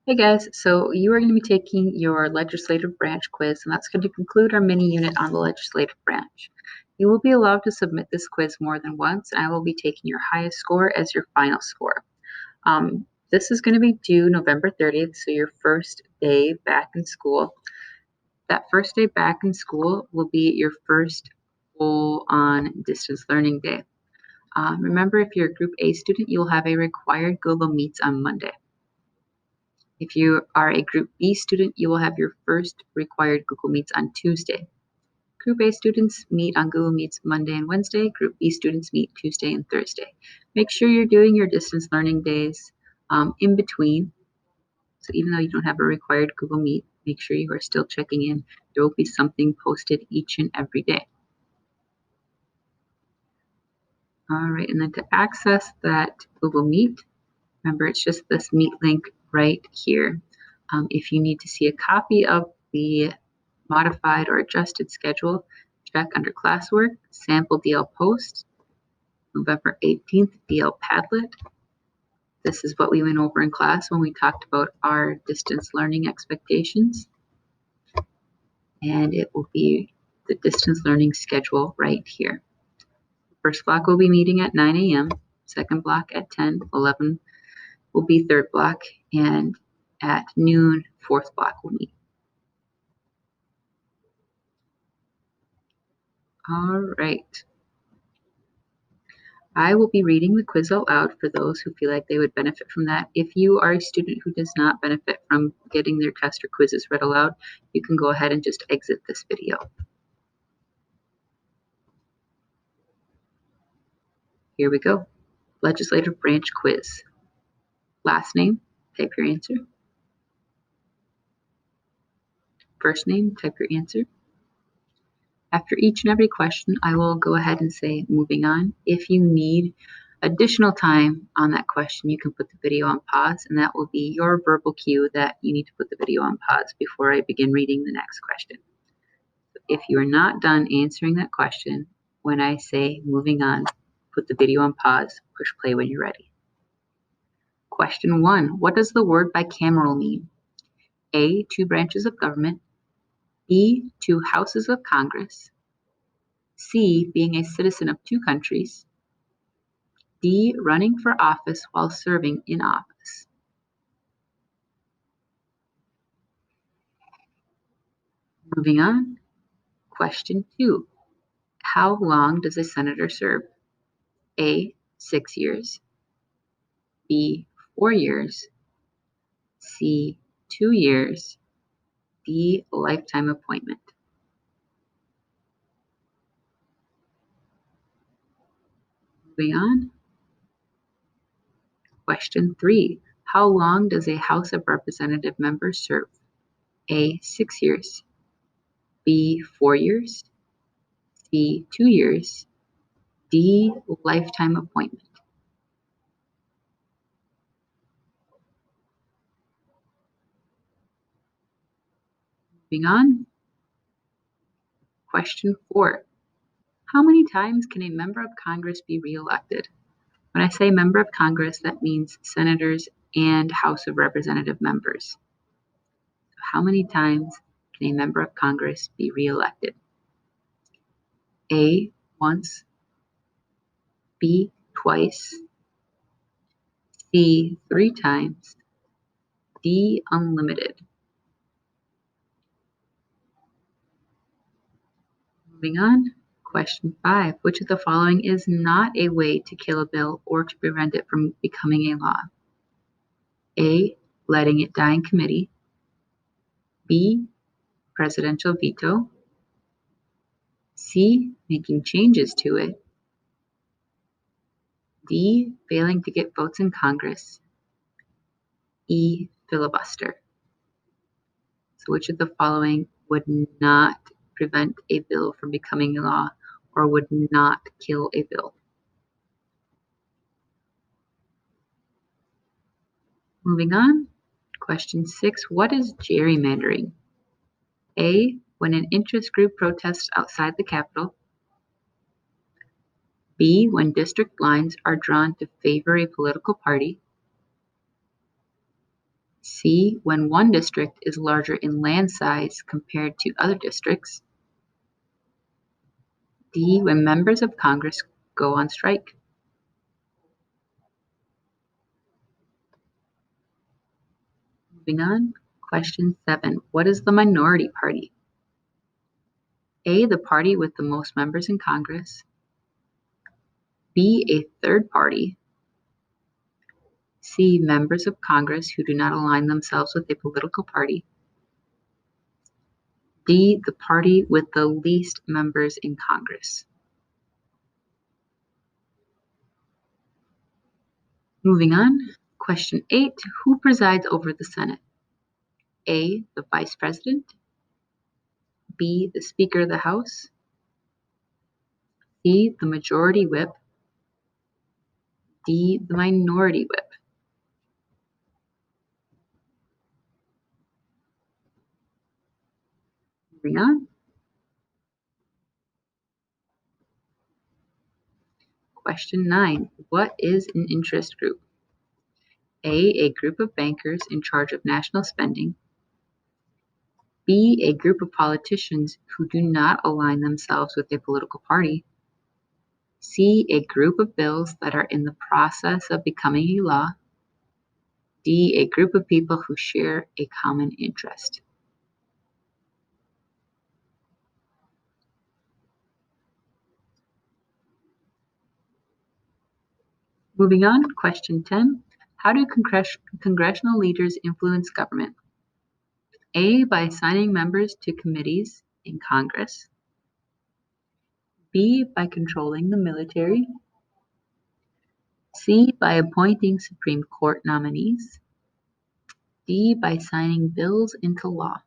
Hey guys, so you are going to be taking your legislative branch quiz, and that's going to conclude our mini unit on the legislative branch. You will be allowed to submit this quiz more than once, and I will be taking your highest score as your final score. This is going to be due November 30th, so your first day back in school. That first day back in school will be your first full-on distance learning day. Remember, if you're a Group A student, you will have a required Google Meets on Monday. If you are a Group B student, you will have your first required Google Meets on Tuesday. Group A students meet on Google Meets Monday and Wednesday. Group B students meet Tuesday and Thursday. Make sure you're doing your distance learning days in between. So even though you don't have a required Google Meet, make sure you are still checking in. There will be something posted each and every day. All right, and then to access that Google Meet, remember it's just this Meet link right here. If you need to see a copy of the modified or adjusted schedule, check under classwork, sample DL post, November 18th, DL Padlet. This is what we went over in class when we talked about our distance learning expectations. And it will be the distance learning schedule right here. First block will be meeting at 9 a.m., second block at 10, 11 will be third block, and at noon, fourth block will meet. All right. I will be reading the quiz out loud for those who feel like they would benefit from that. If you are a student who does not benefit from getting their test or quizzes read aloud, you can go ahead and just exit this video. Here we go. Legislative branch quiz. Last name, type your answer. First name, type your answer. After each and every question, I will go ahead and say moving on. If you need additional time on that question, you can put the video on pause, and that will be your verbal cue that you need to put the video on pause before I begin reading the next question. If you are not done answering that question, when I say moving on, put the video on pause, push play when you're ready. Question 1. What does the word bicameral mean? A, two branches of government. B, two houses of Congress. C, being a citizen of two countries. D, running for office while serving in office. Moving on. Question 2. How long does a senator serve? A, 6 years. B, 4 years. C, 2 years. D, lifetime appointment. Moving on. Question 3. How long does a House of Representative member serve? A, 6 years. B, 4 years. C, 2 years. D, lifetime appointment. Moving on. Question 4. How many times can a member of Congress be reelected? When I say member of Congress, that means senators and House of Representative members. So how many times can a member of Congress be reelected? A, once. B, twice. C, 3 times. D, unlimited. Moving on. Question 5. Which of the following is not a way to kill a bill or to prevent it from becoming a law? A, letting it die in committee. B, presidential veto. C, making changes to it. D, failing to get votes in Congress. E, filibuster. So which of the following would not prevent a bill from becoming a law or would not kill a bill? Moving on. Question 6. What is gerrymandering? A, when an interest group protests outside the Capitol. B, when district lines are drawn to favor a political party. C. When one district is larger in land size compared to other districts. D. When members of Congress go on strike. Moving on, question 7. What is the minority party? A. The party with the most members in Congress. B. A third party. C. Members of Congress who do not align themselves with a political party. D. The party with the least members in Congress. Moving on, question 8. Who presides over the Senate? A. The Vice President. B. The Speaker of the House. C. The Majority Whip. D. The Minority Whip. Moving on. Question 9. What is an interest group? A group of bankers in charge of national spending. B. A group of politicians who do not align themselves with a political party. C. A group of bills that are in the process of becoming a law. D. A group of people who share a common interest. Moving on, question 10. How do congressional leaders influence government? A. By assigning members to committees in Congress. B. By controlling the military. C. By appointing Supreme Court nominees. D. By signing bills into law.